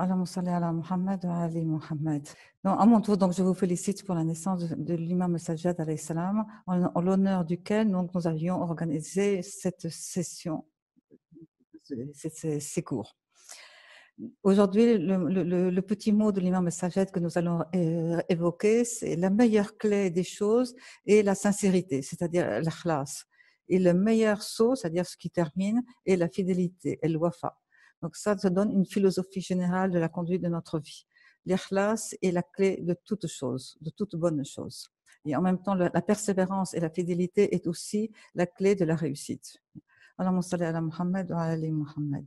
Allahumma salli ala Muhammad wa ali Muhammad. Donc, à mon tour, donc, je vous félicite pour la naissance de l'imam Sajjad alayhi salam, en l'honneur duquel donc, nous avions organisé cette session, ces cours. Aujourd'hui, le petit mot de l'imam Sajjad que nous allons évoquer, c'est la meilleure clé des choses et la sincérité, c'est-à-dire l'ikhlas. Et le meilleur saut, c'est-à-dire ce qui termine, est la fidélité, el wafa. Donc ça donne une philosophie générale de la conduite de notre vie. L'ikhlas est la clé de toute chose, de toute bonne chose. Et en même temps, la persévérance et la fidélité est aussi la clé de la réussite. Allahumma salli ala Muhammad wa ali Muhammad.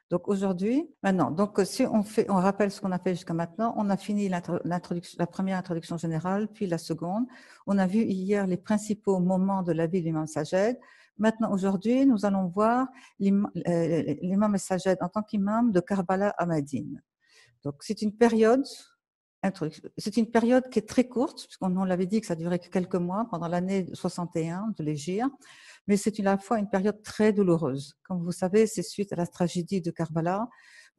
Donc aujourd'hui, maintenant, donc si on rappelle ce qu'on a fait jusqu'à maintenant, on a fini la première introduction générale, puis la seconde. On a vu hier les principaux moments de la vie de l'imam Sajjad. Maintenant, aujourd'hui, nous allons voir l'imam Sajjad en tant qu'imam de Karbala à Médine. Donc c'est une période qui est très courte, puisqu'on l'avait dit que ça durait que quelques mois, pendant l'année 61 de l'Hégire, mais c'est à la fois une période très douloureuse. Comme vous savez, c'est suite à la tragédie de Karbala.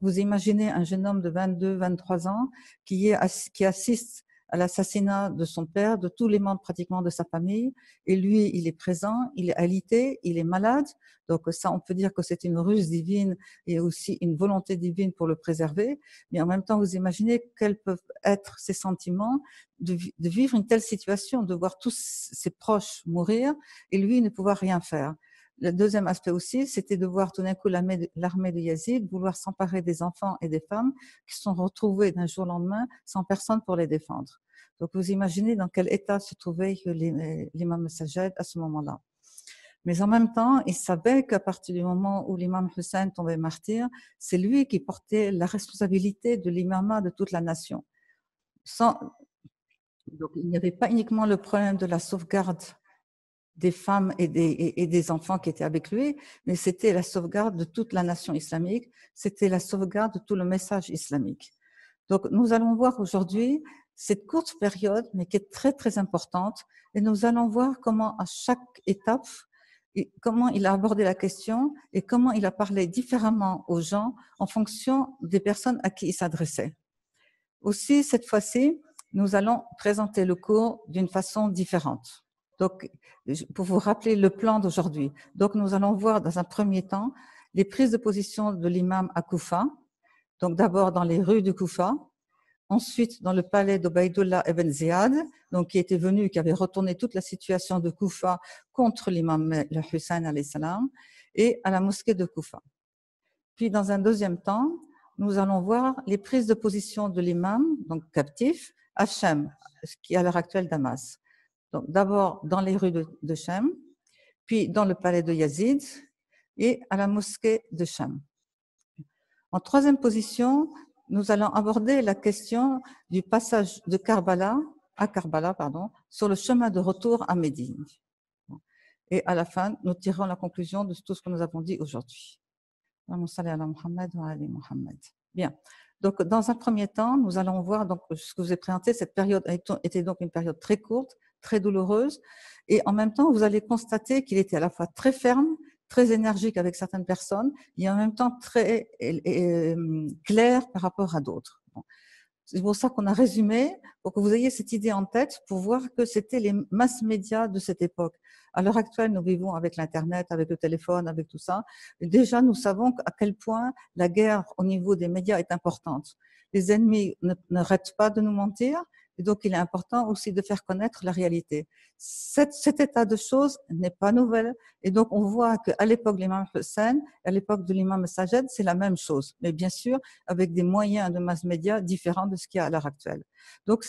Vous imaginez un jeune homme de 22, 23 ans qui assiste à l'assassinat de son père, de tous les membres pratiquement de sa famille, et lui, il est présent, il est alité, il est malade, donc ça, on peut dire que c'est une ruse divine et aussi une volonté divine pour le préserver, mais en même temps, vous imaginez quels peuvent être ses sentiments de vivre une telle situation, de voir tous ses proches mourir et lui ne pouvoir rien faire. Le deuxième aspect aussi, c'était de voir tout d'un coup l'armée de Yazid vouloir s'emparer des enfants et des femmes qui se sont retrouvés d'un jour au lendemain sans personne pour les défendre. Donc vous imaginez dans quel état se trouvait l'imam Sajjad à ce moment-là. Mais en même temps, il savait qu'à partir du moment où l'imam Hussein tombait martyr, c'est lui qui portait la responsabilité de l'imama de toute la nation. Donc il n'y avait pas uniquement le problème de la sauvegarde des femmes et des enfants qui étaient avec lui, mais c'était la sauvegarde de toute la nation islamique, c'était la sauvegarde de tout le message islamique. Donc nous allons voir aujourd'hui cette courte période, mais qui est très très importante, et nous allons voir comment à chaque étape, comment il a abordé la question et comment il a parlé différemment aux gens en fonction des personnes à qui il s'adressait. Aussi, cette fois-ci, nous allons présenter le cours d'une façon différente. Donc, pour vous rappeler le plan d'aujourd'hui. Donc, nous allons voir dans un premier temps les prises de position de l'imam à Koufa. Donc, d'abord dans les rues de Koufa, ensuite dans le palais d'Obaïdullah ibn Ziyad, donc qui était venu, qui avait retourné toute la situation de Koufa contre l'imam le Hussein alayhi salam, et à la mosquée de Koufa. Puis, dans un deuxième temps, nous allons voir les prises de position de l'imam, donc captif, à Shem, qui est à l'heure actuelle Damas. Donc, d'abord dans les rues de Shem, puis dans le palais de Yazid et à la mosquée de Shem. En troisième position, nous allons aborder la question du passage de Karbala sur le chemin de retour à Médine. Et à la fin, nous tirerons la conclusion de tout ce que nous avons dit aujourd'hui. Bien. Donc, dans un premier temps, nous allons voir donc, ce que je vous ai présenté. Cette période était donc une période très courte, très douloureuse. Et en même temps, vous allez constater qu'il était à la fois très ferme, très énergique avec certaines personnes, et en même temps très clair par rapport à d'autres. Bon. C'est pour ça qu'on a résumé, pour que vous ayez cette idée en tête, pour voir que c'était les masses médias de cette époque. À l'heure actuelle, nous vivons avec l'Internet, avec le téléphone, avec tout ça. Et déjà, nous savons à quel point la guerre au niveau des médias est importante. Les ennemis n'arrêtent pas de nous mentir, et donc il est important aussi de faire connaître la réalité. Cet état de choses n'est pas nouvel, et donc on voit qu'à l'époque de l'imam Hussein, à l'époque de l'imam Sajjad, c'est la même chose, mais bien sûr avec des moyens de mass média différents de ce qu'il y a à l'heure actuelle. Donc,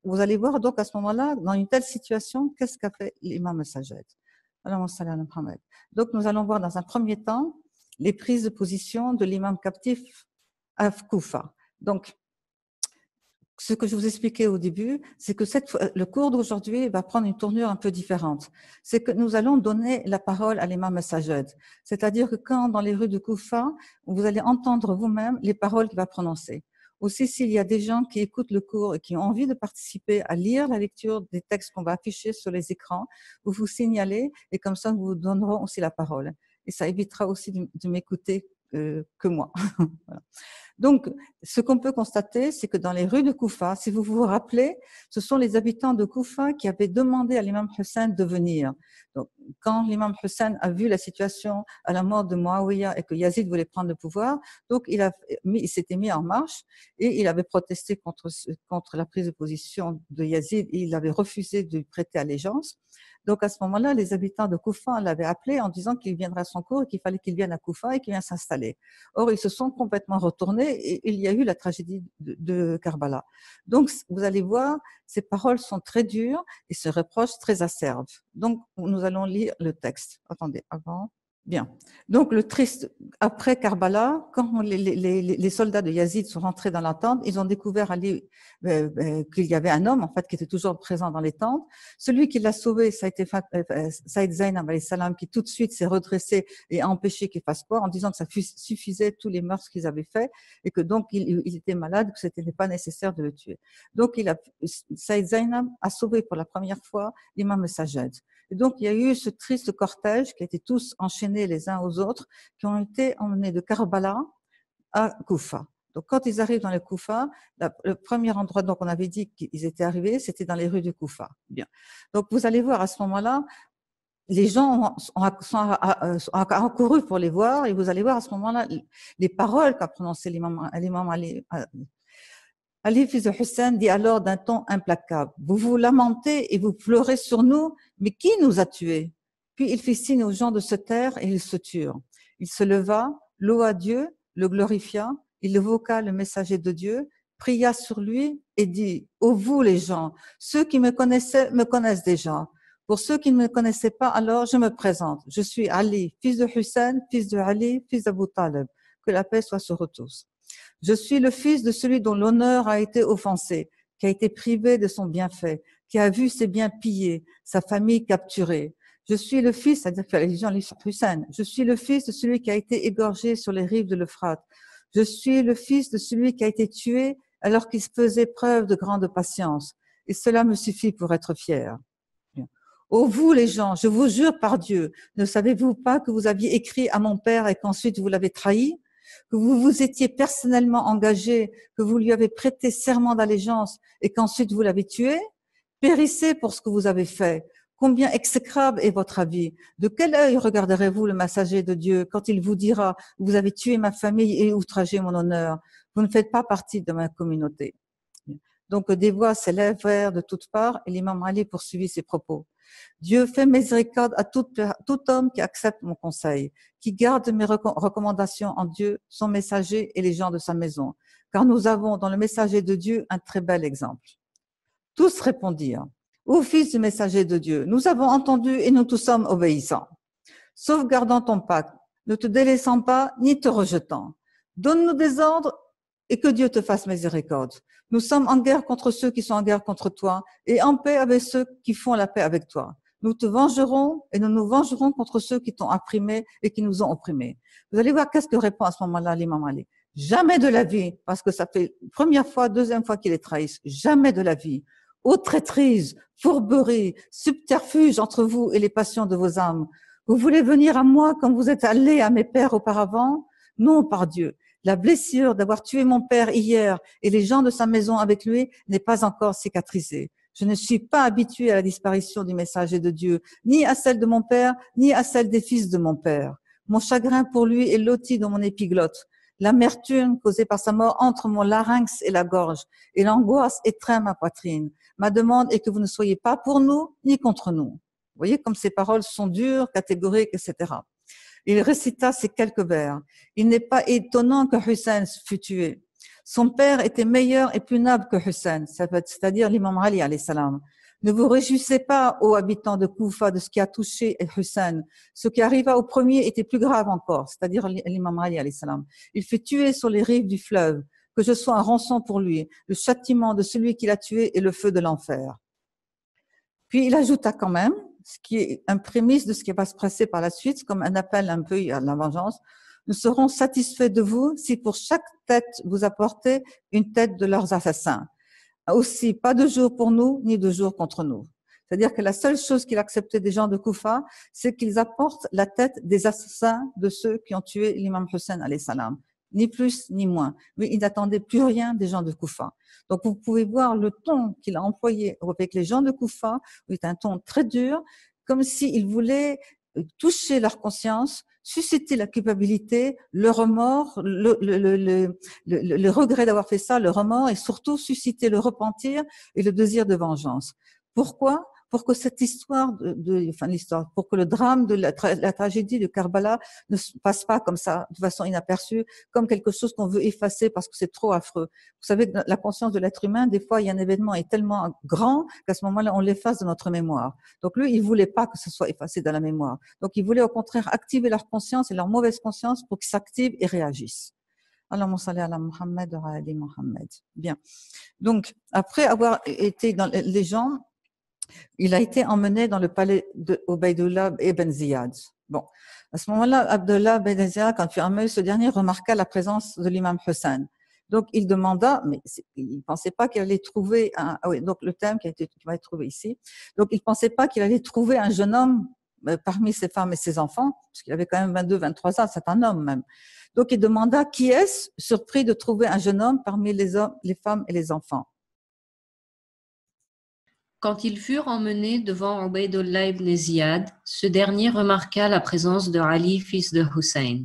vous allez voir donc à ce moment-là, dans une telle situation, qu'est-ce qu'a fait l'imam Sajjad. Donc, nous allons voir dans un premier temps les prises de position de l'imam captif à Koufa. Donc, ce que je vous expliquais au début, c'est que le cours d'aujourd'hui va prendre une tournure un peu différente. C'est que nous allons donner la parole à l'imam Sajjad. C'est-à-dire que quand dans les rues de Koufa, vous allez entendre vous-même les paroles qu'il va prononcer. Aussi, s'il y a des gens qui écoutent le cours et qui ont envie de participer à lire la lecture des textes qu'on va afficher sur les écrans, vous signalez et comme ça, nous vous donnerons aussi la parole. Et ça évitera aussi de m'écouter que moi. Voilà. Donc, ce qu'on peut constater, c'est que dans les rues de Koufa, si vous vous rappelez, ce sont les habitants de Koufa qui avaient demandé à l'imam Hussein de venir. Donc, quand l'imam Hussein a vu la situation à la mort de Muawiyah et que Yazid voulait prendre le pouvoir, donc il s'était mis en marche et il avait protesté contre la prise de position de Yazid et il avait refusé de lui prêter allégeance. Donc, à ce moment-là, les habitants de Koufa l'avaient appelé en disant qu'il viendrait à son cours et qu'il fallait qu'il vienne à Koufa et qu'il vienne s'installer. Or, ils se sont complètement retournés et il y a eu la tragédie de Karbala. Donc, vous allez voir, ces paroles sont très dures et ce reproche très acerbe. Donc, nous allons lire le texte. Attendez, avant. Bien. Donc, le triste, après Karbala, quand les soldats de Yazid sont rentrés dans la tente, ils ont découvert qu'il y avait un homme, en fait, qui était toujours présent dans les tentes. Celui qui l'a sauvé, ça a été Saïd Zainab alayhi salam, qui tout de suite s'est redressé et a empêché qu'il fasse quoi, en disant que ça suffisait tous les meurtres qu'ils avaient faits et que donc il était malade, que c'était pas nécessaire de le tuer. Donc, Saïd Zainab a sauvé pour la première fois l'imam Sajjad. Et donc, il y a eu ce triste cortège qui a été tous enchaînés les uns aux autres, qui ont été emmenés de Karbala à Koufa. Donc, quand ils arrivent dans le Koufa, le premier endroit, donc on avait dit qu'ils étaient arrivés, c'était dans les rues du Koufa. Bien. Donc, vous allez voir à ce moment-là, les gens sont accourus pour les voir et vous allez voir à ce moment-là les paroles qu'a prononcées l'imam Ali, fils de Hussein, dit alors d'un ton implacable, vous vous lamentez et vous pleurez sur nous, mais qui nous a tués? Puis il fit signe aux gens de se taire et ils se turent. Il se leva, loua Dieu, le glorifia, il évoqua le messager de Dieu, pria sur lui et dit, ô vous les gens, ceux qui me connaissaient me connaissent déjà. Pour ceux qui ne me connaissaient pas, alors je me présente. Je suis Ali, fils de Hussein, fils de Ali, fils d'Abu Talib. Que la paix soit sur eux tous. Je suis le fils de celui dont l'honneur a été offensé, qui a été privé de son bienfait, qui a vu ses biens pillés, sa famille capturée. Je suis le fils, c'est-à-dire que l'allusion à Hussein, je suis le fils de celui qui a été égorgé sur les rives de l'Euphrate. Je suis le fils de celui qui a été tué alors qu'il faisait preuve de grande patience. Et cela me suffit pour être fier. Ô vous les gens, je vous jure par Dieu, ne savez-vous pas que vous aviez écrit à mon père et qu'ensuite vous l'avez trahi? Que vous vous étiez personnellement engagé, que vous lui avez prêté serment d'allégeance et qu'ensuite vous l'avez tué? Périssez pour ce que vous avez fait. Combien exécrable est votre avis? De quel œil regarderez-vous le messager de Dieu quand il vous dira « Vous avez tué ma famille et outragé mon honneur. Vous ne faites pas partie de ma communauté. » Donc des voix s'élèvèrent de toutes parts et l'imam Ali poursuivit ses propos. Dieu fait miséricorde à tout homme qui accepte mon conseil, qui garde mes recommandations en Dieu, son messager et les gens de sa maison, car nous avons dans le messager de Dieu un très bel exemple. Tous répondirent, ô fils du messager de Dieu, nous avons entendu et nous tous sommes obéissants. Sauvegardant ton pacte, ne te délaissant pas ni te rejetant. Donne-nous des ordres et que Dieu te fasse miséricorde. Nous sommes en guerre contre ceux qui sont en guerre contre toi et en paix avec ceux qui font la paix avec toi. Nous te vengerons et nous nous vengerons contre ceux qui t'ont opprimé et qui nous ont opprimés. Vous allez voir qu'est-ce que répond à ce moment-là l'imam Ali. Jamais de la vie, parce que ça fait première fois, deuxième fois qu'il les trahissent, jamais de la vie. Ô traîtrise, fourberie, subterfuge entre vous et les passions de vos âmes. Vous voulez venir à moi comme vous êtes allés à mes pères auparavant? Non, par Dieu. La blessure d'avoir tué mon père hier et les gens de sa maison avec lui n'est pas encore cicatrisée. Je ne suis pas habituée à la disparition du messager de Dieu, ni à celle de mon père, ni à celle des fils de mon père. Mon chagrin pour lui est loti dans mon épiglotte. L'amertume causée par sa mort entre mon larynx et la gorge, et l'angoisse étreint ma poitrine. Ma demande est que vous ne soyez pas pour nous, ni contre nous. Vous voyez comme ces paroles sont dures, catégoriques, etc. Il récita ces quelques vers. Il n'est pas étonnant que Hussein fût tué. Son père était meilleur et plus noble que Hussein, c'est-à-dire l'imam Ali alayhi salam. Ne vous réjouissez pas, ô habitants de Koufa, de ce qui a touché Hussein. Ce qui arriva au premier était plus grave encore, c'est-à-dire l'imam Ali alayhi salam. Il fut tué sur les rives du fleuve. Que je sois un rançon pour lui, le châtiment de celui qui l'a tué et le feu de l'enfer. Puis il ajouta quand même, ce qui est un prémisse de ce qui va se passer par la suite, comme un appel un peu à la vengeance. Nous serons satisfaits de vous si pour chaque tête vous apportez une tête de leurs assassins. Aussi, pas de jour pour nous, ni de jour contre nous. C'est-à-dire que la seule chose qu'il acceptait des gens de Koufa, c'est qu'ils apportent la tête des assassins de ceux qui ont tué l'imam Hussein alayhi salam. Ni plus ni moins. Mais il n'attendait plus rien des gens de Koufa. Donc vous pouvez voir le ton qu'il a employé avec les gens de Koufa, est un ton très dur, comme s'il voulait toucher leur conscience, susciter la culpabilité, le remords, le regret d'avoir fait ça, le remords, et surtout susciter le repentir et le désir de vengeance. Pourquoi? Pour que cette histoire pour que le drame de la tragédie de Karbala ne se passe pas comme ça, de façon inaperçue, comme quelque chose qu'on veut effacer parce que c'est trop affreux. Vous savez, la conscience de l'être humain, des fois, il y a un événement est tellement grand qu'à ce moment-là, on l'efface de notre mémoire. Donc lui, il voulait pas que ce soit effacé de la mémoire. Donc il voulait au contraire activer leur conscience et leur mauvaise conscience pour qu'ils s'activent et réagissent. Allahumma salli ala Muhammad wa ali Muhammad. Bien. Donc, après avoir été dans les gens, il a été emmené dans le palais de Ubaydullah ibn Ziyad. Bon, à ce moment-là, Abdullah ibn Ziyad, quand il fut emmené, ce dernier remarqua la présence de l'imam Hussein. Donc, il demanda, mais il ne pensait pas qu'il allait trouver donc le thème qui va être trouvé ici. Donc, il ne pensait pas qu'il allait trouver un jeune homme parmi ses femmes et ses enfants, parce qu'il avait quand même 22, 23 ans, c'est un homme même. Donc, il demanda qui est-ce surpris de trouver un jeune homme parmi les hommes, les femmes et les enfants. Quand ils furent emmenés devant Ubaydullah ibn Ziyad, ce dernier remarqua la présence de Ali, fils de Hussein.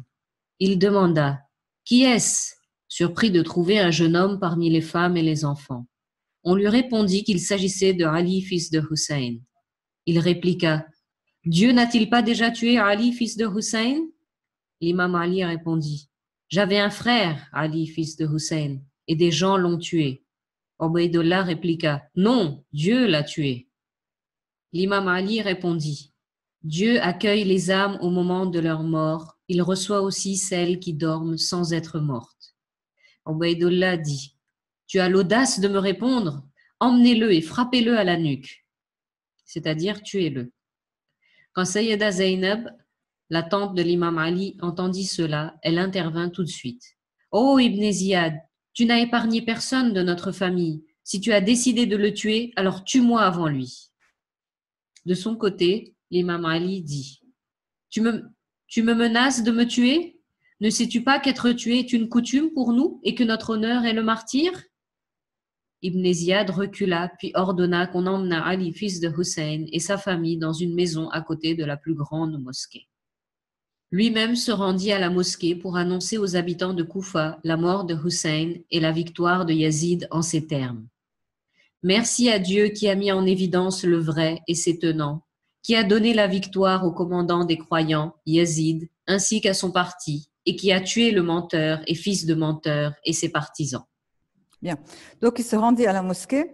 Il demanda « Qui est-ce » surpris de trouver un jeune homme parmi les femmes et les enfants. On lui répondit qu'il s'agissait de Ali, fils de Hussein. Il répliqua « Dieu n'a-t-il pas déjà tué Ali, fils de Hussein » L'imam Ali répondit « J'avais un frère, Ali, fils de Hussein, et des gens l'ont tué. » Ubaydullah répliqua « Non, Dieu l'a tué. » L'imam Ali répondit « Dieu accueille les âmes au moment de leur mort, il reçoit aussi celles qui dorment sans être mortes. » Ubaydullah dit « Tu as l'audace de me répondre, emmenez-le et frappez-le à la nuque. » C'est-à-dire tuez-le. Quand Sayyida Zaynab, la tante de l'imam Ali, entendit cela, elle intervint tout de suite. « Oh Ibn Ziyad, tu n'as épargné personne de notre famille. Si tu as décidé de le tuer, alors tue-moi avant lui. » De son côté, l'imam Ali dit « Tu me menaces de me tuer? Ne sais-tu pas qu'être tué est une coutume pour nous et que notre honneur est le martyr ?» Ibn Ziyad recula puis ordonna qu'on emmenât Ali, fils de Hussein, et sa famille dans une maison à côté de la plus grande mosquée. Lui-même se rendit à la mosquée pour annoncer aux habitants de Koufa la mort de Hussein et la victoire de Yazid en ces termes. Merci à Dieu qui a mis en évidence le vrai et ses tenants, qui a donné la victoire au commandant des croyants, Yazid, ainsi qu'à son parti, et qui a tué le menteur et fils de menteur et ses partisans. Bien. Donc, il se rendit à la mosquée.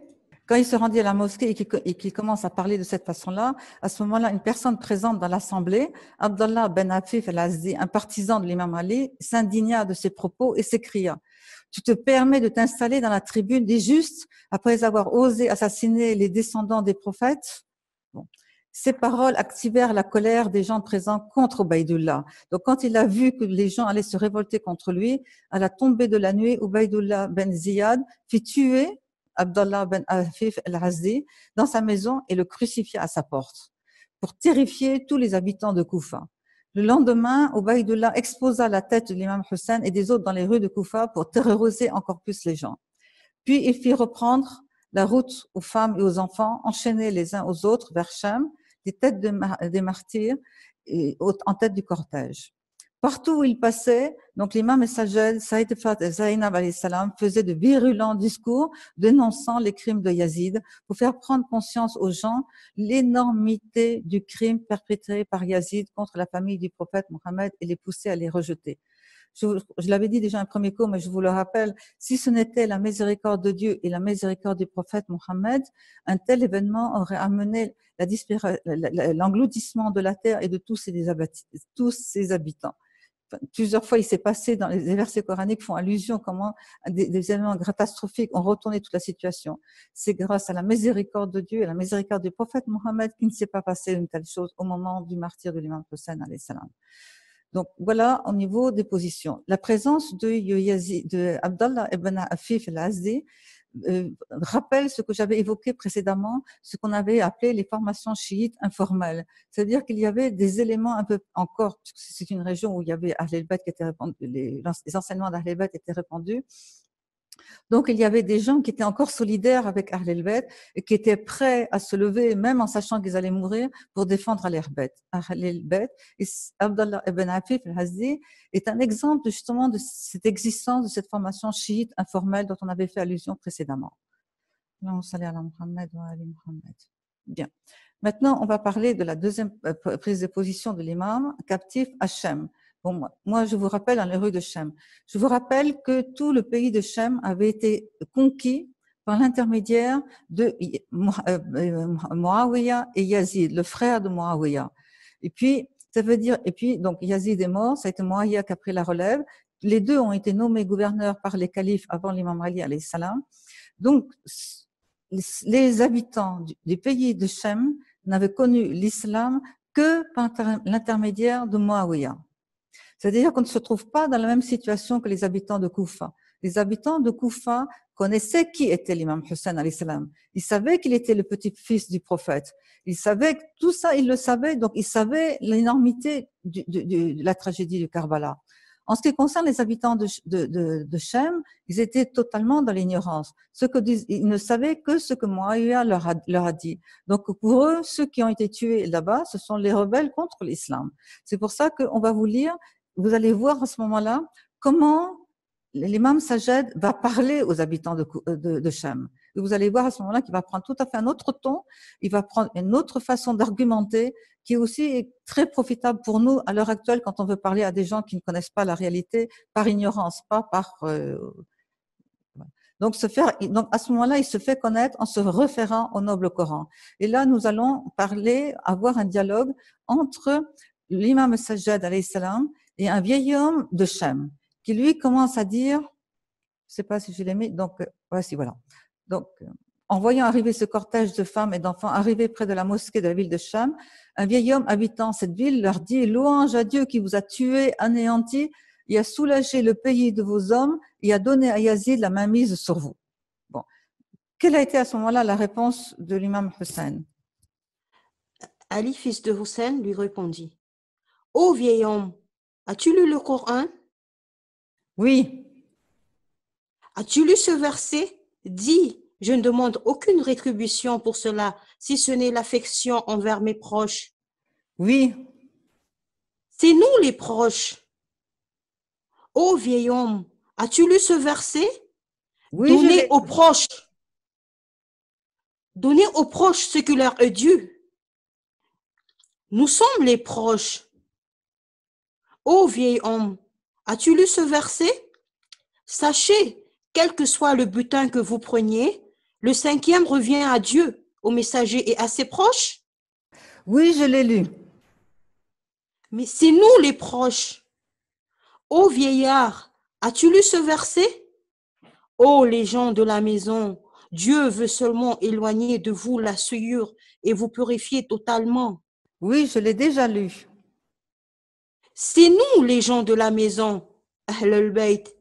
Quand il se rendit à la mosquée et qu'il commence à parler de cette façon-là, à ce moment-là, une personne présente dans l'assemblée, Abdallah ben Afif al-Azdi, un partisan de l'imam Ali, s'indigna de ses propos et s'écria « Tu te permets de t'installer dans la tribune des justes après avoir osé assassiner les descendants des prophètes ?» Bon. Ces paroles activèrent la colère des gens présents contre Ubaydullah. Donc, quand il a vu que les gens allaient se révolter contre lui, à la tombée de la nuit, Ubaydullah ben Ziyad fit tuer Abdallah ben Afif al-Azdi dans sa maison et le crucifia à sa porte pour terrifier tous les habitants de Koufa. Le lendemain, Ubaydullah exposa la tête de l'imam Hussein et des autres dans les rues de Koufa pour terroriser encore plus les gens. Puis il fit reprendre la route aux femmes et aux enfants, enchaînés les uns aux autres vers Cham, des têtes des martyrs en tête du cortège. Partout où il passait, donc l'imam messager Saïd Zainab alayhi salam faisait de virulents discours dénonçant les crimes de Yazid pour faire prendre conscience aux gens l'énormité du crime perpétré par Yazid contre la famille du prophète Mohammed et les pousser à les rejeter. Je l'avais dit déjà un premier cours, mais je vous le rappelle, si ce n'était la miséricorde de Dieu et la miséricorde du prophète Mohammed, un tel événement aurait amené l'engloutissement de la terre et de tous ses habitants. Plusieurs fois, il s'est passé dans les versets coraniques font allusion comment des événements catastrophiques ont retourné toute la situation. C'est grâce à la miséricorde de Dieu et la miséricorde du prophète Mohammed qu'il ne s'est pas passé une telle chose au moment du martyre de l'imam Hussein alayhi salam. Donc voilà au niveau des positions. La présence de Abdallah ibn Afif al-Azdi rappelle ce que j'avais évoqué précédemment, ce qu'on avait appelé les formations chiites informelles. C'est-à-dire qu'il y avait des éléments un peu encore, c'est une région où il y avait Ahl el-Bayt qui était répandu, les enseignements d'Ahl el-Bayt étaient répandus. Donc, il y avait des gens qui étaient encore solidaires avec Ahl el-Bayt et qui étaient prêts à se lever, même en sachant qu'ils allaient mourir, pour défendre Ahl el-Bayt. Et Abdallah ibn Afif al-Hazdi est un exemple justement de cette existence de cette formation chiite informelle dont on avait fait allusion précédemment. Bien. Maintenant, on va parler de la deuxième prise de position de l'imam, captif à Shem. Bon, moi, je vous rappelle dans les rues de Shem. Je vous rappelle que tout le pays de Shem avait été conquis par l'intermédiaire de Muawiyah et Yazid, le frère de Muawiyah. Et puis, ça veut dire, et puis, donc, Yazid est mort, ça a été Muawiyah qui a pris la relève. Les deux ont été nommés gouverneurs par les califes avant l'imam Ali alayhi salam. Donc, les habitants du pays de Shem n'avaient connu l'islam que par l'intermédiaire de Muawiyah. C'est-à-dire qu'on ne se trouve pas dans la même situation que les habitants de Koufa. Les habitants de Koufa connaissaient qui était l'imam Hussein alayhi salam. Ils savaient qu'il était le petit-fils du prophète. Ils savaient que tout ça, ils le savaient, donc ils savaient l'énormité de la tragédie du Karbala. En ce qui concerne les habitants de Shem, ils étaient totalement dans l'ignorance. Ils ne savaient que ce que Muawiyah leur a dit. Donc pour eux, ceux qui ont été tués là-bas, ce sont les rebelles contre l'islam. C'est pour ça qu'on va vous lire, vous allez voir à ce moment-là comment l'imam Sajed va parler aux habitants de Shem. Et vous allez voir à ce moment-là qu'il va prendre tout à fait un autre ton, il va prendre une autre façon d'argumenter qui est aussi très profitable pour nous à l'heure actuelle quand on veut parler à des gens qui ne connaissent pas la réalité par ignorance, pas par... Donc à ce moment-là, il se fait connaître en se référant au noble Coran. Et là, nous allons avoir un dialogue entre l'imam Sajed alayhi salam et un vieil homme de Shem qui lui commence à dire, je ne sais pas si je l'ai mis, donc voici, voilà. Donc, en voyant arriver ce cortège de femmes et d'enfants arriver près de la mosquée de la ville de Shem, un vieil homme habitant cette ville leur dit « Louange à Dieu qui vous a tués, anéantis, et a soulagé le pays de vos hommes et a donné à Yazid la mainmise sur vous. » Bon. Quelle a été à ce moment-là la réponse de l'imam Hussein? Ali, fils de Hussein, lui répondit « Ô vieil homme, as-tu lu le Coran? Oui. As-tu lu ce verset? Dis, je ne demande aucune rétribution pour cela, si ce n'est l'affection envers mes proches. Oui. C'est nous les proches. Ô vieil homme, as-tu lu ce verset? Oui, Donnez aux proches. Donnez aux proches ce qui leur est dû. Nous sommes les proches. Ô vieil homme, as-tu lu ce verset? Sachez, quel que soit le butin que vous preniez, le cinquième revient à Dieu, au messager et à ses proches. Oui, je l'ai lu. Mais c'est nous les proches. Ô vieillard, as-tu lu ce verset? Ô les gens de la maison, Dieu veut seulement éloigner de vous la souillure et vous purifier totalement. Oui, je l'ai déjà lu. C'est nous les gens de la maison, Ahl al-Bayt,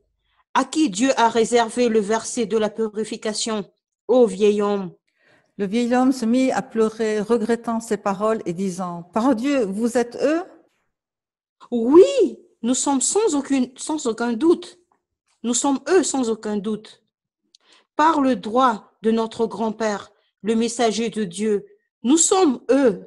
à qui Dieu a réservé le verset de la purification, ô vieil homme. Le vieil homme se mit à pleurer, regrettant ces paroles et disant « Par Dieu, vous êtes eux ?» Oui, nous sommes sans aucun doute. Nous sommes eux sans aucun doute. Par le droit de notre grand-père, le messager de Dieu, nous sommes eux.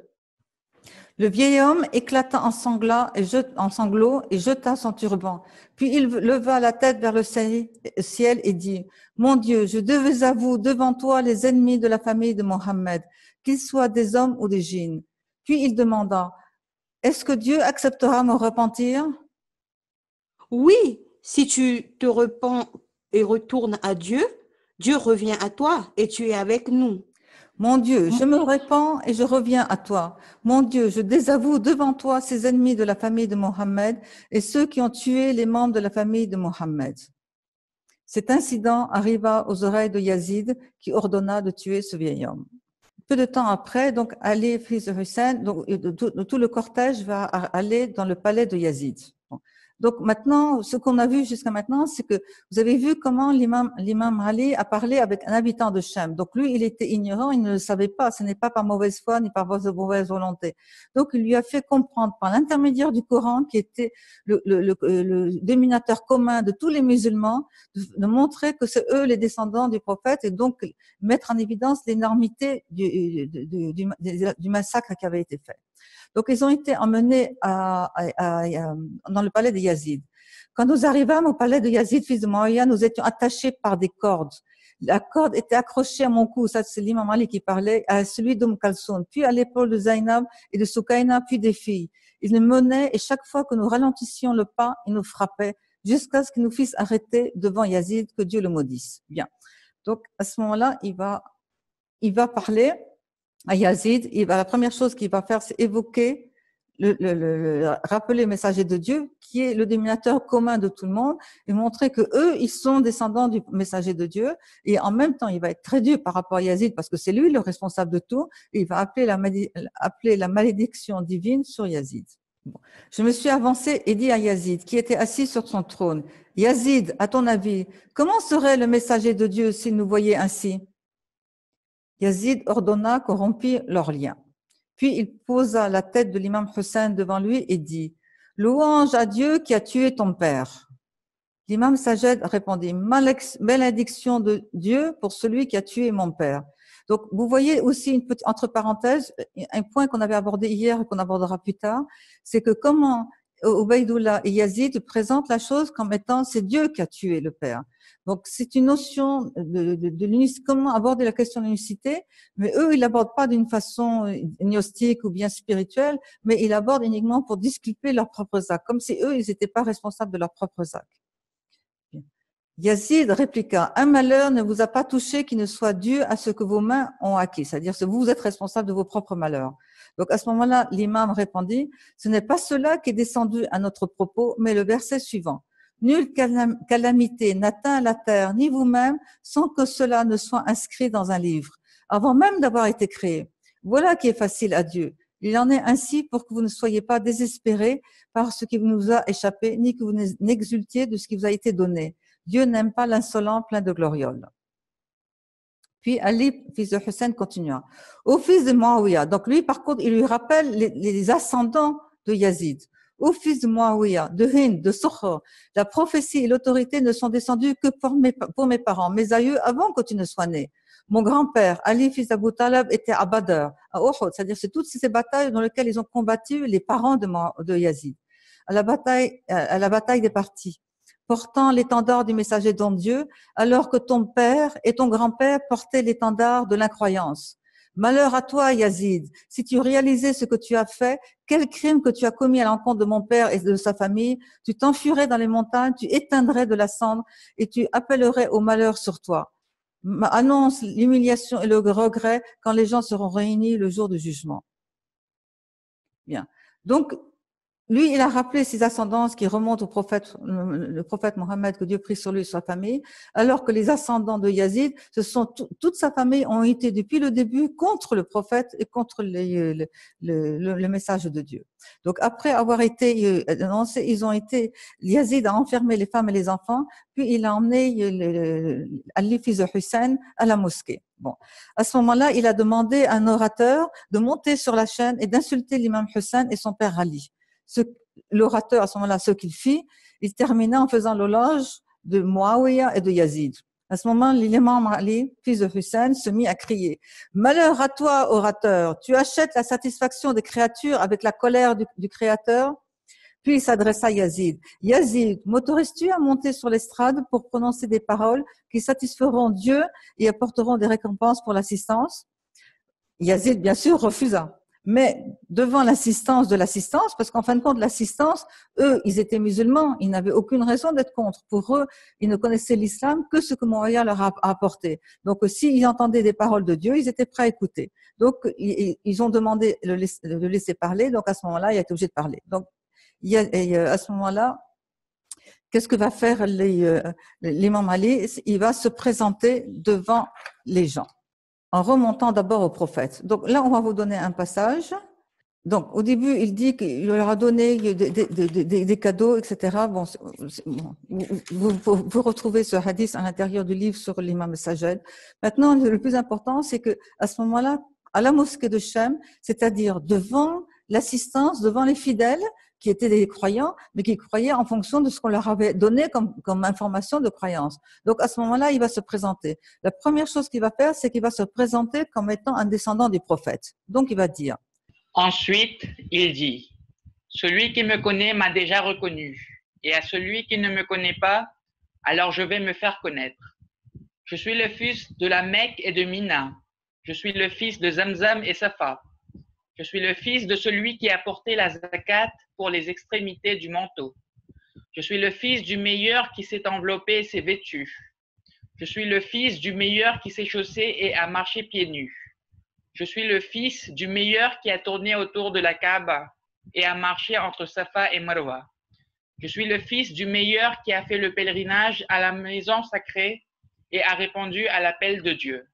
Le vieil homme éclata en sanglots et jeta son turban. Puis il leva la tête vers le ciel et dit « Mon Dieu, je devais à vous devant toi les ennemis de la famille de Mohammed, qu'ils soient des hommes ou des djinns. » Puis il demanda « Est-ce que Dieu acceptera mon repentir ?» Oui, si tu te repens et retournes à Dieu, Dieu revient à toi et tu es avec nous. Mon Dieu, je me répands et je reviens à toi. Mon Dieu, je désavoue devant toi ces ennemis de la famille de Mohammed et ceux qui ont tué les membres de la famille de Mohammed. Cet incident arriva aux oreilles de Yazid qui ordonna de tuer ce vieil homme. Peu de temps après, donc Ali, fils de Hussein, donc tout le cortège va aller dans le palais de Yazid. Donc maintenant, ce qu'on a vu jusqu'à maintenant, c'est que vous avez vu comment l'imam Ali a parlé avec un habitant de Shem. Donc lui, il était ignorant, il ne le savait pas. Ce n'est pas par mauvaise foi ni par mauvaise volonté. Donc il lui a fait comprendre par l'intermédiaire du Coran, qui était le dénominateur commun de tous les musulmans, de montrer que c'est eux les descendants du prophète et donc mettre en évidence l'énormité du massacre qui avait été fait. Donc, ils ont été emmenés dans le palais de Yazid. Quand nous arrivâmes au palais de Yazid, fils de Muawiyah, nous étions attachés par des cordes. La corde était accrochée à mon cou, ça c'est l'imam Ali qui parlait, à celui d'Oum Kalsoun, puis à l'épaule de Zainab et de Soukaina, puis des filles. Ils nous menaient et chaque fois que nous ralentissions le pas, ils nous frappaient jusqu'à ce qu'ils nous fissent arrêter devant Yazid, que Dieu le maudisse. Bien. Donc, à ce moment-là, il va parler à Yazid. La première chose qu'il va faire, c'est évoquer, rappeler le messager de Dieu, qui est le dénominateur commun de tout le monde, et montrer que eux, ils sont descendants du messager de Dieu. Et en même temps, il va être très dur par rapport à Yazid, parce que c'est lui le responsable de tout. Et il va appeler la malédiction divine sur Yazid. Bon. Je me suis avancée et dit à Yazid, qui était assis sur son trône, Yazid, à ton avis, comment serait le messager de Dieu s'il nous voyait ainsi? Yazid ordonna qu'on rompît leurs liens. Puis il posa la tête de l'imam Hussein devant lui et dit « Louange à Dieu qui a tué ton père ». L'imam Sajed répondit « Malédiction de Dieu pour celui qui a tué mon père ». Donc, vous voyez aussi une petite, entre parenthèses, un point qu'on avait abordé hier et qu'on abordera plus tard, c'est que comment Ubaydullah et Yazid présentent la chose comme étant c'est Dieu qui a tué le père. Donc, c'est une notion de l'unicité, comment aborder la question de l'unicité, mais eux, ils l'abordent pas d'une façon gnostique ou bien spirituelle, mais ils l'abordent uniquement pour disculper leurs propres actes, comme si eux, ils n'étaient pas responsables de leurs propres actes. Yazid répliqua, un malheur ne vous a pas touché qui ne soit dû à ce que vos mains ont acquis, c'est-à-dire que vous êtes responsable de vos propres malheurs. Donc, à ce moment-là, l'imam répondit, ce n'est pas cela qui est descendu à notre propos, mais le verset suivant. Nulle calamité n'atteint la terre, ni vous-même, sans que cela ne soit inscrit dans un livre, avant même d'avoir été créé. Voilà qui est facile à Dieu. Il en est ainsi pour que vous ne soyez pas désespérés par ce qui vous a échappé, ni que vous n'exultiez de ce qui vous a été donné. Dieu n'aime pas l'insolent plein de glorioles. Puis Ali, fils de Hussein, continua. Au fils de Muawiyah, donc lui, par contre, il lui rappelle les ascendants de Yazid. Au fils de Muawiyah, de Hind, de Sokhr, la prophétie et l'autorité ne sont descendues que pour mes parents, mes aïeux, avant que tu ne sois né. Mon grand-père, Ali, fils d'Abu Talib, était à Badr, à Uhud, c'est-à-dire c'est toutes ces batailles dans lesquelles ils ont combattu les parents de Yazid. À la bataille des partis, portant l'étendard du messager de Dieu, alors que ton père et ton grand-père portaient l'étendard de l'incroyance. Malheur à toi, Yazid, si tu réalisais ce que tu as fait, quel crime que tu as commis à l'encontre de mon père et de sa famille, tu t'enfuirais dans les montagnes, tu éteindrais de la cendre et tu appellerais au malheur sur toi. Annonce l'humiliation et le regret quand les gens seront réunis le jour du jugement. Bien. Donc, lui, il a rappelé ses ascendances qui remontent au prophète, le prophète Mohammed, que Dieu prie sur lui et sur sa famille, alors que les ascendants de Yazid, toute sa famille ont été depuis le début contre le prophète et contre le message de Dieu. Donc après avoir été annoncé, Yazid a enfermé les femmes et les enfants, puis il a emmené Ali, fils de Hussein, à la mosquée. Bon. À ce moment-là, il a demandé à un orateur de monter sur la chaîne et d'insulter l'imam Hussein et son père Ali. L'orateur, à ce moment-là, ce qu'il fit, il termina en faisant l'éloge de Muawiyah et de Yazid. À ce moment, l'imam Ali, fils de Hussein, se mit à crier « Malheur à toi, orateur, tu achètes la satisfaction des créatures avec la colère du Créateur ?» Puis il s'adressa à Yazid. « Yazid, m'autorises-tu à monter sur l'estrade pour prononcer des paroles qui satisferont Dieu et apporteront des récompenses pour l'assistance ?» Yazid, bien sûr, refusa. Mais devant l'assistance de l'assistance, parce qu'en fin de compte, l'assistance, eux, ils étaient musulmans, ils n'avaient aucune raison d'être contre. Pour eux, ils ne connaissaient l'islam que ce que Muawiyah leur a apporté. Donc, s'ils entendaient des paroles de Dieu, ils étaient prêts à écouter. Donc, ils ont demandé de le laisser parler. Donc, à ce moment-là, il a été obligé de parler. Donc, à ce moment-là, qu'est-ce que va faire l'imam Ali? Il va se présenter devant les gens, en remontant d'abord au prophète. Donc là, on va vous donner un passage Donc, au début, il dit qu'il leur a donné des cadeaux, etc. Bon, vous retrouvez ce hadith à l'intérieur du livre sur l'imam Sajed. Maintenant, le plus important, c'est que à ce moment-là, à la mosquée de Shem, c'est-à-dire devant l'assistance, devant les fidèles, qui étaient des croyants, mais qui croyaient en fonction de ce qu'on leur avait donné comme information de croyance. Donc, à ce moment-là, il va se présenter. La première chose qu'il va faire, c'est qu'il va se présenter comme étant un descendant du prophète. Donc, il va dire. Ensuite, il dit, celui qui me connaît m'a déjà reconnu, et à celui qui ne me connaît pas, alors je vais me faire connaître. Je suis le fils de la Mecque et de Mina. Je suis le fils de Zamzam et Safa. Je suis le fils de celui qui a porté la zakat pour les extrémités du manteau. Je suis le fils du meilleur qui s'est enveloppé et s'est vêtu. Je suis le fils du meilleur qui s'est chaussé et a marché pieds nus. Je suis le fils du meilleur qui a tourné autour de la Kaaba et a marché entre Safa et Marwa. Je suis le fils du meilleur qui a fait le pèlerinage à la maison sacrée et a répondu à l'appel de Dieu.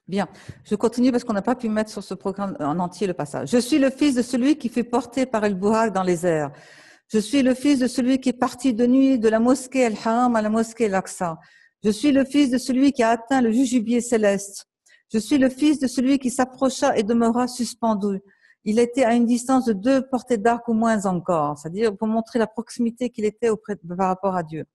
Bien, je continue parce qu'on n'a pas pu mettre sur ce programme en entier le passage. Je suis le fils de celui qui fut porté par El Bouhak dans les airs. Je suis le fils de celui qui est parti de nuit de la mosquée El-Haram à la mosquée El-Aqsa. Je suis le fils de celui qui a atteint le jujubier céleste. Je suis le fils de celui qui s'approcha et demeura suspendu. Il était à une distance de 2 portées d'arc ou moins encore, c'est-à-dire pour montrer la proximité qu'il était par rapport à Dieu.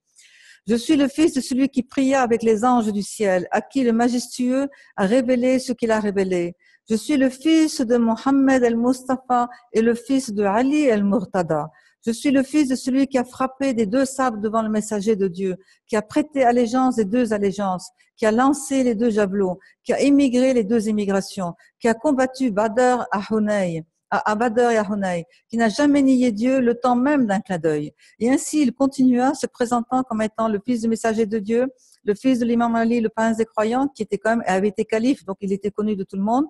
Je suis le fils de celui qui pria avec les anges du ciel, à qui le majestueux a révélé ce qu'il a révélé. Je suis le fils de Mohammed el-Mustafa et le fils de Ali el-Murtada. Je suis le fils de celui qui a frappé des 2 sabres devant le messager de Dieu, qui a prêté allégeance des 2 allégeances, qui a lancé les 2 javelots, qui a émigré les 2 émigrations, qui a combattu Badr à Badr et à Hunayn, qui n'a jamais nié Dieu le temps même d'un clin d'œil. Et ainsi, il continua se présentant comme étant le fils du messager de Dieu, le fils de l'imam Ali, le prince des croyants, qui était quand même, avait été calife, donc il était connu de tout le monde,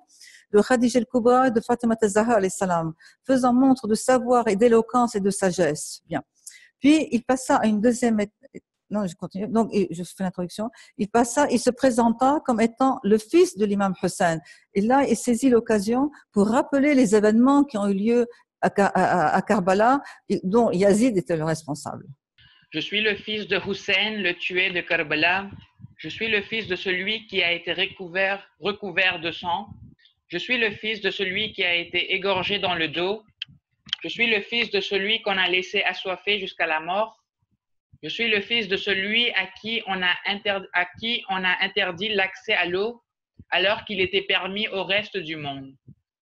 de Khadija al-Kubra et de Fatima al-Zahra alayhi salam, faisant montre de savoir et d'éloquence et de sagesse. Bien. Puis, il passa à une deuxième non, je continue. Donc, je fais l'introduction. Il se présenta comme étant le fils de l'imam Hussein. Et là, il saisit l'occasion pour rappeler les événements qui ont eu lieu à Karbala, dont Yazid était le responsable. Je suis le fils de Hussein, le tué de Karbala. Je suis le fils de celui qui a été recouvert de sang. Je suis le fils de celui qui a été égorgé dans le dos. Je suis le fils de celui qu'on a laissé assoiffé jusqu'à la mort. Je suis le fils de celui à qui on a interdit l'accès à l'eau alors qu'il était permis au reste du monde.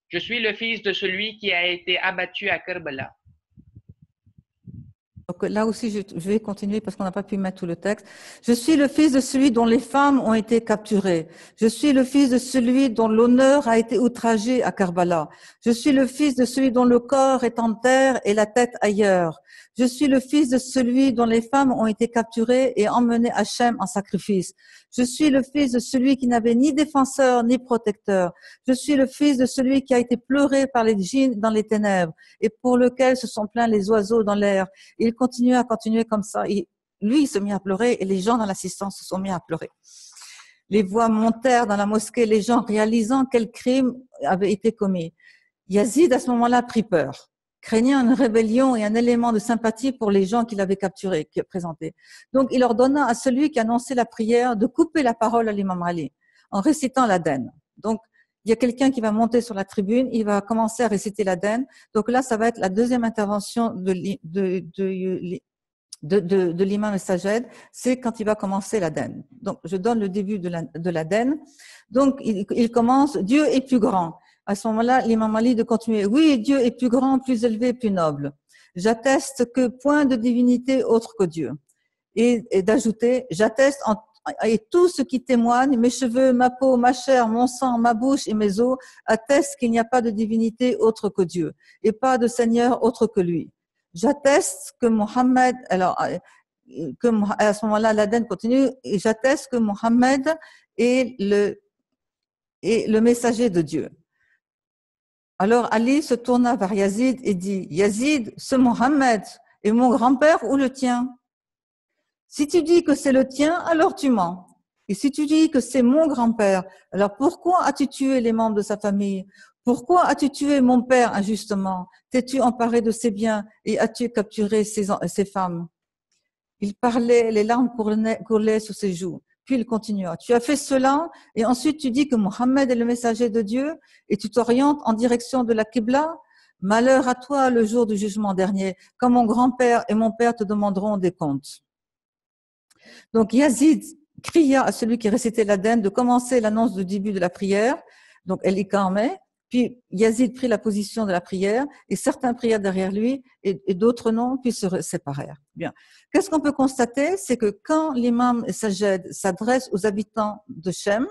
Je suis le fils de celui qui a été abattu à Karbala. Donc là aussi, je vais continuer parce qu'on n'a pas pu mettre tout le texte. Je suis le fils de celui dont les femmes ont été capturées. Je suis le fils de celui dont l'honneur a été outragé à Karbala. Je suis le fils de celui dont le corps est en terre et la tête ailleurs. Je suis le fils de celui dont les femmes ont été capturées et emmenées à Shem en sacrifice. Je suis le fils de celui qui n'avait ni défenseur ni protecteur. Je suis le fils de celui qui a été pleuré par les djinns dans les ténèbres et pour lequel se sont plaints les oiseaux dans l'air. Il continuait comme ça. Lui, il se mit à pleurer et les gens dans l'assistance se sont mis à pleurer. Les voix montèrent dans la mosquée, les gens réalisant quel crime avait été commis. Yazid, à ce moment-là, prit peur, craignant une rébellion et un élément de sympathie pour les gens qu'il avait capturés, qui présentés. Donc, il ordonna à celui qui annonçait la prière de couper la parole à l'imam Ali en récitant l'Aden. Donc, il y a quelqu'un qui va monter sur la tribune, il va commencer à réciter l'Aden. Donc là, ça va être la deuxième intervention de l'imam Sajed, c'est quand il va commencer l'Aden. Donc, je donne le début de l'Aden. Donc, il commence, Dieu est plus grand. À ce moment-là, l'imam Ali de continuer, oui, Dieu est plus grand, plus élevé, plus noble. J'atteste que point de divinité autre que Dieu. Et d'ajouter, j'atteste et tout ce qui témoigne, mes cheveux, ma peau, ma chair, mon sang, ma bouche et mes os, attestent qu'il n'y a pas de divinité autre que Dieu et pas de Seigneur autre que lui. J'atteste que Mohammed, alors, à ce moment-là, l'Aden continue, et j'atteste que Mohammed est le messager de Dieu. Alors, Ali se tourna vers Yazid et dit, Yazid, ce Mohammed est mon grand-père ou le tien? Si tu dis que c'est le tien, alors tu mens. Et si tu dis que c'est mon grand-père, alors pourquoi as-tu tué les membres de sa famille? Pourquoi as-tu tué mon père injustement? T'es-tu emparé de ses biens et as-tu capturé ses femmes? Il parlait, les larmes coulaient sur ses joues. Puis il continua. Tu as fait cela et ensuite tu dis que Mohammed est le messager de Dieu et tu t'orientes en direction de la Qibla. Malheur à toi le jour du jugement dernier, quand mon grand-père et mon père te demanderont des comptes. Donc Yazid cria à celui qui récitait l'Aden de commencer l'annonce du début de la prière. Donc elle y calmait. Puis Yazid prit la position de la prière et certains prièrent derrière lui et d'autres non, puis se séparèrent. Bien. Qu'est-ce qu'on peut constater? C'est que quand l'imam Sajed s'adresse aux habitants de Shem,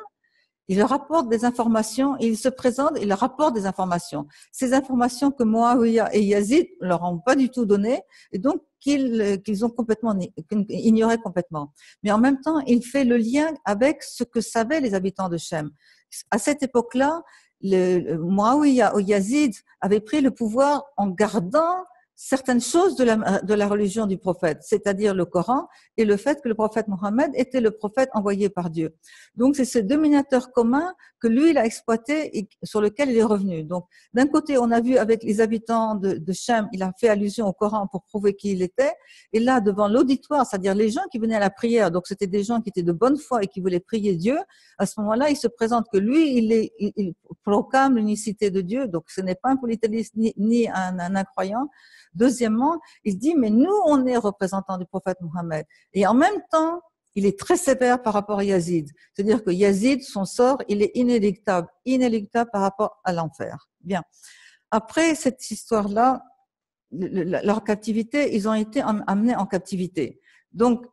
il leur apporte des informations, il se présente, il leur apporte des informations. Ces informations que Muawiyah et Yazid leur ont pas du tout données et donc qu'ils ont complètement ignoré complètement. Mais en même temps, il fait le lien avec ce que savaient les habitants de Shem. À cette époque-là, Muawiyah ou Yazid avait pris le pouvoir en gardant certaines choses de la religion du prophète, c'est-à-dire le Coran et le fait que le prophète Mohammed était le prophète envoyé par Dieu. Donc, c'est ce dominateur commun que lui, il a exploité et sur lequel il est revenu. Donc, d'un côté, on a vu avec les habitants de Shem, il a fait allusion au Coran pour prouver qui il était. Et là, devant l'auditoire, c'est-à-dire les gens qui venaient à la prière, donc c'était des gens qui étaient de bonne foi et qui voulaient prier Dieu, à ce moment-là, il se présente que lui, il proclame l'unicité de Dieu. Donc, ce n'est pas un polythéiste ni un incroyant. Deuxièmement, il dit, mais nous, on est représentants du prophète Mohammed. Et en même temps, il est très sévère par rapport à Yazid. C'est-à-dire que Yazid, son sort, il est inéluctable par rapport à l'enfer. Bien. Après cette histoire-là, leur captivité, ils ont été amenés en captivité. Donc,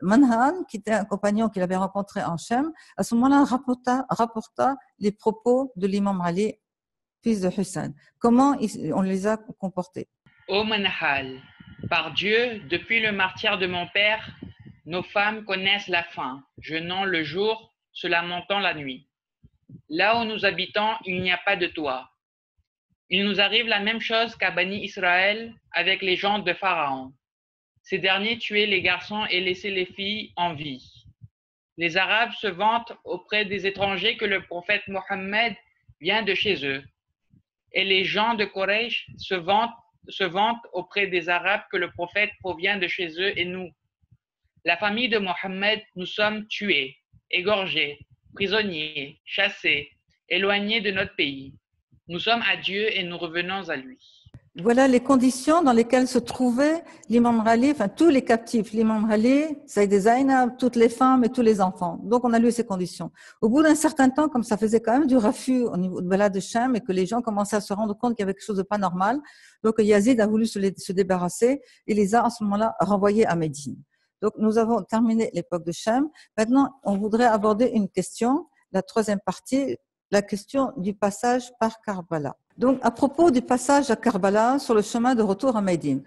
Manhan, qui était un compagnon qu'il avait rencontré en Shem, à ce moment-là, rapporta les propos de l'imam Ali, fils de Hussein. Comment on les a comportés? Ô Manhal, par Dieu, depuis le martyre de mon père, nos femmes connaissent la faim, jeûnant le jour, se lamentant la nuit. Là où nous habitons, il n'y a pas de toit. Il nous arrive la même chose qu'à Bani Israël avec les gens de Pharaon. Ces derniers tuaient les garçons et laissaient les filles en vie. Les Arabes se vantent auprès des étrangers que le prophète Mohammed vient de chez eux. Et les gens de Quraysh se vantent auprès des Arabes que le prophète provient de chez eux et nous. La famille de Mohammed, nous sommes tués, égorgés, prisonniers, chassés, éloignés de notre pays. Nous sommes à Dieu et nous revenons à lui. Voilà les conditions dans lesquelles se trouvait l'imam Ali, enfin tous les captifs, l'imam Ali, Saïd Zainab, toutes les femmes et tous les enfants. Donc on a lu ces conditions. Au bout d'un certain temps, comme ça faisait quand même du refus au niveau de Bala de Shem et que les gens commençaient à se rendre compte qu'il y avait quelque chose de pas normal, donc Yazid a voulu se débarrasser et les a à ce moment-là renvoyés à Médine. Donc nous avons terminé l'époque de Shem. Maintenant, on voudrait aborder une question, la troisième partie, la question du passage par Karbala. Donc, à propos du passage à Karbala sur le chemin de retour à Médine,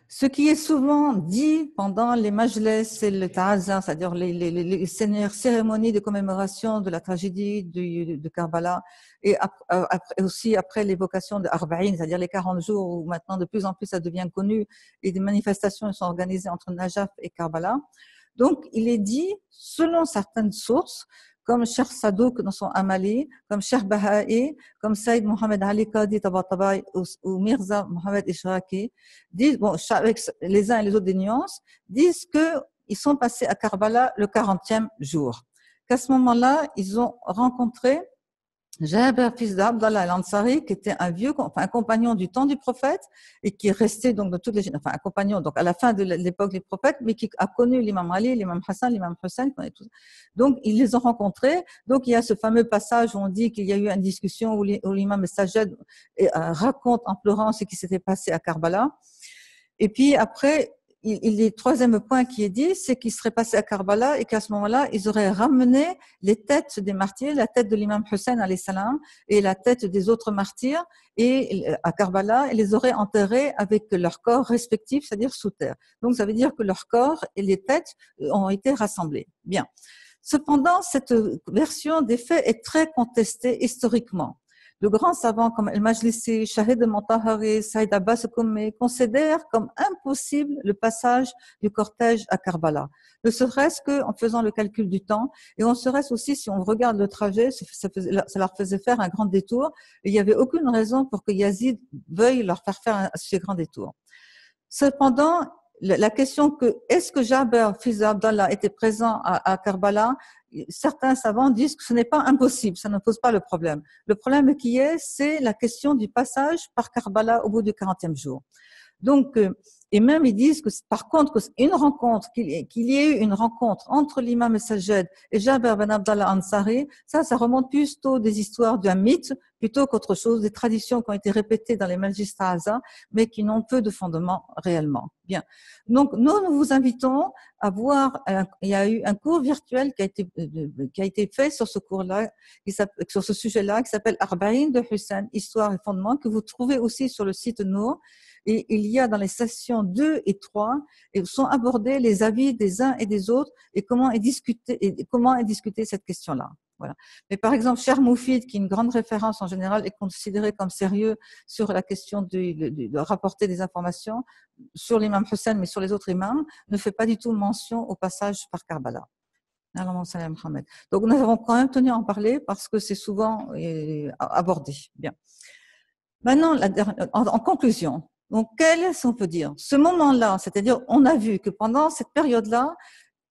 ce qui est souvent dit pendant les majlis et le ta'azza, c'est-à-dire les cérémonies de commémoration de la tragédie de Karbala, et aussi après l'évocation de Arba'in, c'est-à-dire les 40 jours où maintenant de plus en plus ça devient connu et des manifestations sont organisées entre Najaf et Karbala. Donc, il est dit, selon certaines sources, comme Cheikh Sadouk dans son Amali, comme Cheikh Baha'i, comme Saïd Mohamed Ali Qadi Tabatabai ou Mirza Mohamed Ishraqi, disent, bon, avec les uns et les autres des nuances, disent qu'ils sont passés à Karbala le 40e jour. Qu'à ce moment-là, ils ont rencontré Jabir, fils d'Abdallah al-Ansari, qui était un compagnon du temps du prophète et qui est resté donc de toutes les, enfin un compagnon donc à la fin de l'époque des prophètes, mais qui a connu l'imam Ali, l'imam Hassan, l'imam Hussein, donc ils les ont rencontrés. Donc il y a ce fameux passage où on dit qu'il y a eu une discussion où l'imam Sajed raconte en pleurant ce qui s'était passé à Karbala. Et puis après, le troisième point qui est dit, c'est qu'ils seraient passés à Karbala et qu'à ce moment-là, ils auraient ramené les têtes des martyrs, la tête de l'imam Hussein alayhi salam et la tête des autres martyrs et à Karbala et les auraient enterrés avec leurs corps respectifs, c'est-à-dire sous terre. Donc ça veut dire que leurs corps et les têtes ont été rassemblés. Bien. Cependant, cette version des faits est très contestée historiquement. De grands savants comme El-Majlisi, Shahid al-Mutahhari, Saïd Abbas al-Koumé considèrent comme impossible le passage du cortège à Karbala. Ne serait-ce qu'en faisant le calcul du temps, et on serait aussi, si on regarde le trajet, ça leur faisait faire un grand détour, et il n'y avait aucune raison pour que Yazid veuille leur faire faire ce grand détour. Cependant, la question que est-ce que Jaber, fils d'Abdallah, était présent à Karbala, certains savants disent que ce n'est pas impossible, ça ne pose pas le problème. Le problème qui est, c'est la question du passage par Karbala au bout du 40e jour. Donc, et même ils disent que par contre, une rencontre, qu'il y ait eu une rencontre entre l'imam Sajjad et Jaber ben Abdallah Ansari, ça remonte plutôt des histoires d'un mythe plutôt qu'autre chose, des traditions qui ont été répétées dans les magistrats Haza, mais qui n'ont peu de fondement réellement. Bien. Donc, nous vous invitons à voir, il y a eu un cours virtuel qui a été fait sur ce cours-là, sur ce sujet-là, qui s'appelle Arba'in de Hussein, Histoire et Fondement, que vous trouvez aussi sur le site Nour. Et il y a dans les sessions 2 et 3, et sont abordés les avis des uns et des autres et comment est discutée cette question-là. Voilà. Mais par exemple, Cher Moufid, qui est une grande référence en général, est considéré comme sérieux sur la question de rapporter des informations sur l'imam Hussein, mais sur les autres imams, ne fait pas du tout mention au passage par Karbala. Donc nous avons quand même tenu à en parler parce que c'est souvent abordé. Bien. Maintenant, en conclusion, donc qu'est-ce qu'on peut dire? Ce moment-là, c'est-à-dire on a vu que pendant cette période-là,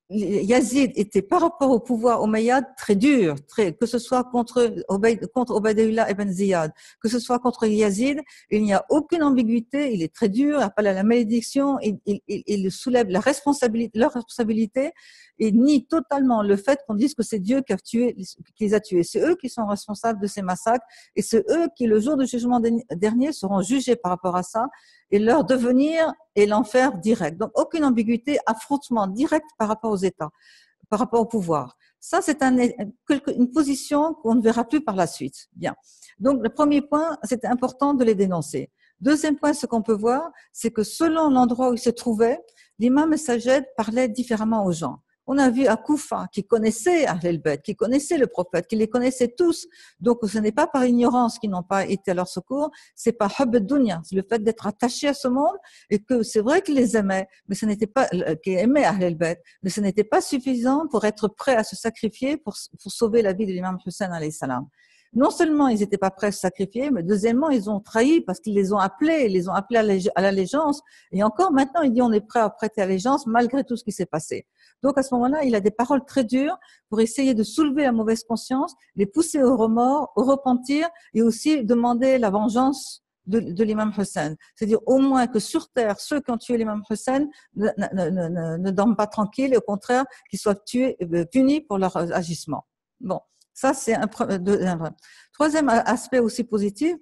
Yazid était par rapport au pouvoir omeyyade très dur, que ce soit contre Ubaydullah ibn Ziyad, que ce soit contre Yazid, il n'y a aucune ambiguïté, il est très dur, il appelle à la malédiction, il soulève leur responsabilité et nie totalement le fait qu'on dise que c'est Dieu qui les a tués. C'est eux qui sont responsables de ces massacres et c'est eux qui, le jour du jugement dernier, seront jugés par rapport à ça et leur devenir est l'enfer direct. Donc, aucune ambiguïté, affrontement direct par rapport aux États, par rapport au pouvoir. Ça, c'est une position qu'on ne verra plus par la suite. Bien. Donc, le premier point, c'était important de les dénoncer. Deuxième point, ce qu'on peut voir, c'est que selon l'endroit où ils se trouvaient, l'imam Sajjad parlait différemment aux gens. On a vu à Koufa, qui connaissait Ahl al-Bayt, qui connaissait le prophète, qui les connaissait tous. Donc, ce n'est pas par ignorance qu'ils n'ont pas été à leur secours, c'est par Hubb ad-Dunya, c'est le fait d'être attaché à ce monde et que c'est vrai qu'ils les aimaient, mais ce n'était pas, qu'ils aimaient Ahl al-Bayt, mais ce n'était pas suffisant pour être prêts à se sacrifier pour sauver la vie de l'imam Hussein alayhi salam. Non seulement ils n'étaient pas prêts à se sacrifier, mais deuxièmement, ils ont trahi parce qu'ils les ont appelés à l'allégeance. Et encore maintenant, il dit on est prêt à prêter allégeance malgré tout ce qui s'est passé. Donc à ce moment-là, il a des paroles très dures pour essayer de soulever la mauvaise conscience, les pousser au remords, au repentir et aussi demander la vengeance de l'imam Hussein. C'est-à-dire au moins que sur terre, ceux qui ont tué l'imam Hussein ne dorment pas tranquilles et au contraire qu'ils soient punis pour leur agissement. Bon. Ça, c'est un troisième aspect aussi positif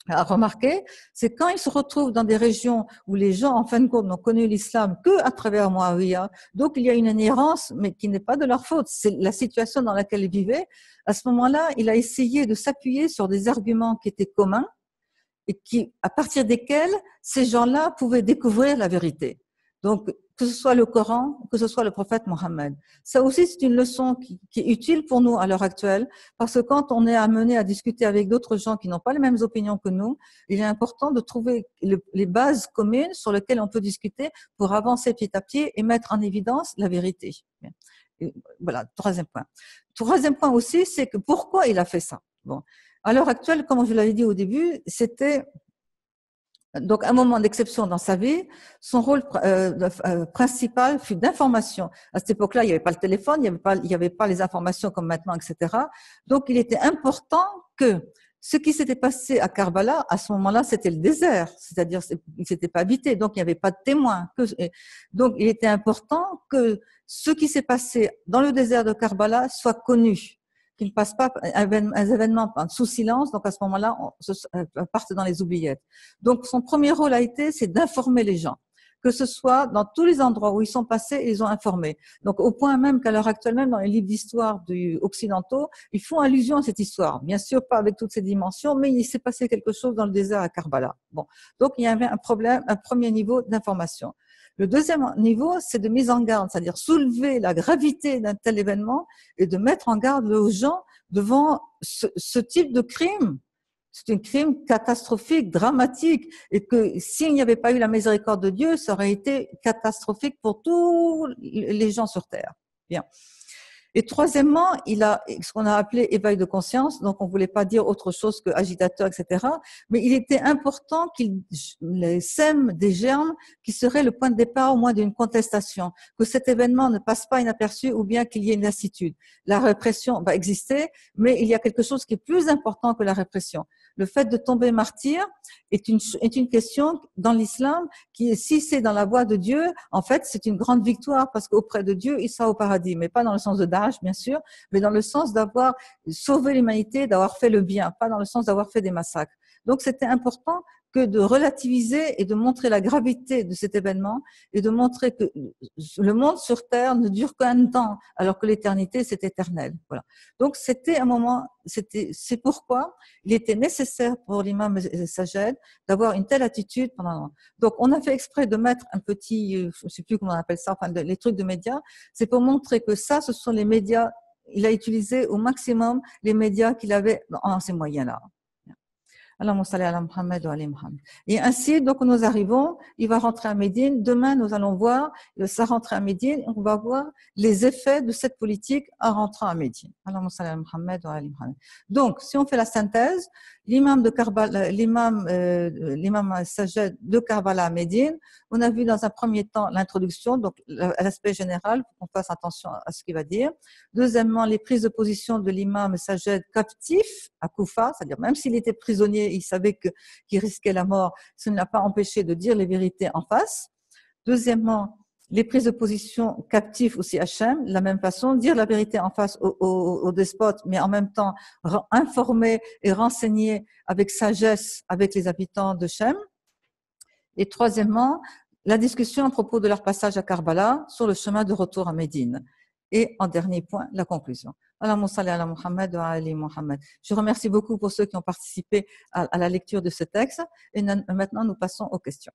à remarquer, c'est quand ils se retrouvent dans des régions où les gens, en fin de compte, n'ont connu l'islam que à travers Muawiyah, donc il y a une inhérence, mais qui n'est pas de leur faute, c'est la situation dans laquelle ils vivaient. À ce moment-là, il a essayé de s'appuyer sur des arguments qui étaient communs et à partir desquels ces gens-là pouvaient découvrir la vérité. Donc, que ce soit le Coran, que ce soit le prophète Mohammed. Ça aussi, c'est une leçon qui est utile pour nous à l'heure actuelle, parce que quand on est amené à discuter avec d'autres gens qui n'ont pas les mêmes opinions que nous, il est important de trouver les bases communes sur lesquelles on peut discuter pour avancer petit à petit et mettre en évidence la vérité. Et voilà, troisième point. Troisième point aussi, c'est que pourquoi il a fait ça? Bon. À l'heure actuelle, comme je l'avais dit au début, c'était donc un moment d'exception dans sa vie. Son rôle principal fut d'information. À cette époque-là, il n'y avait pas le téléphone, il n'y avait pas les informations comme maintenant, etc. Donc, il était important que ce qui s'était passé à Karbala, à ce moment-là, c'était le désert, c'est-à-dire il s'était pas habité, donc il n'y avait pas de témoins. Donc, il était important que ce qui s'est passé dans le désert de Karbala soit connu, qu'il ne passe pas un événement sous silence, donc à ce moment-là, on parte dans les oubliettes. Donc, son premier rôle a été, c'est d'informer les gens, que ce soit dans tous les endroits où ils sont passés, ils ont informé. Donc, au point même qu'à l'heure actuelle, même dans les livres d'histoire occidentaux, ils font allusion à cette histoire. Bien sûr, pas avec toutes ces dimensions, mais il s'est passé quelque chose dans le désert à Karbala. Bon. Donc, il y avait un premier niveau d'information. Le deuxième niveau, c'est de mise en garde, c'est-à-dire soulever la gravité d'un tel événement et de mettre en garde aux gens devant ce type de crime C'est un crime catastrophique, dramatique, et que s'il n'y avait pas eu la miséricorde de Dieu, ça aurait été catastrophique pour tous les gens sur terre. Bien. Et troisièmement, il a ce qu'on a appelé éveil de conscience, donc on ne voulait pas dire autre chose que agitateur, etc. Mais il était important qu'il sème des germes qui seraient le point de départ au moins d'une contestation, que cet événement ne passe pas inaperçu ou bien qu'il y ait une lassitude. La répression va exister, mais il y a quelque chose qui est plus important que la répression. Le fait de tomber martyr est une question dans l'islam qui, si c'est dans la voie de Dieu, en fait, c'est une grande victoire parce qu'auprès de Dieu, il sera au paradis, mais pas dans le sens de Daesh, bien sûr, mais dans le sens d'avoir sauvé l'humanité, d'avoir fait le bien, pas dans le sens d'avoir fait des massacres. Donc, c'était important que de relativiser et de montrer la gravité de cet événement et de montrer que le monde sur Terre ne dure qu'un temps, alors que l'éternité, c'est éternel. Voilà. Donc, c'était un moment, c'est pourquoi il était nécessaire pour l'imam Sajed d'avoir une telle attitude pendant. Donc, on a fait exprès de mettre un petit, je ne sais plus comment on appelle ça, enfin, les trucs de médias, c'est pour montrer que ça, ce sont les médias, il a utilisé au maximum les médias qu'il avait en ces moyens-là. Allahumma salli ala Muhammad wa ali Muhammad. Et ainsi, donc, nous arrivons, il va rentrer à Médine. Demain, nous allons voir sa rentrée à Médine. On va voir les effets de cette politique en rentrant à Médine. Allahumma salli ala Muhammad wa ali Muhammad. Donc, si on fait la synthèse, l'imam de Karbala, l'imam Sajed de Karbala à Médine, on a vu dans un premier temps l'introduction, donc l'aspect général, pour qu'on fasse attention à ce qu'il va dire. Deuxièmement, les prises de position de l'imam Sajed captif à Koufa, c'est-à-dire même s'il était prisonnier, il savait qu'il risquait la mort, ça ne l'a pas empêché de dire les vérités en face. Deuxièmement, les prises de position captifs aussi à Shem, de la même façon, dire la vérité en face au despote, mais en même temps informer et renseigner avec sagesse avec les habitants de Shem. Et troisièmement, la discussion à propos de leur passage à Karbala sur le chemin de retour à Médine. Et en dernier point, la conclusion. Allahumma salli ala Muhammad wa ali Muhammad. Je remercie beaucoup pour ceux qui ont participé à la lecture de ce texte. Et maintenant, nous passons aux questions.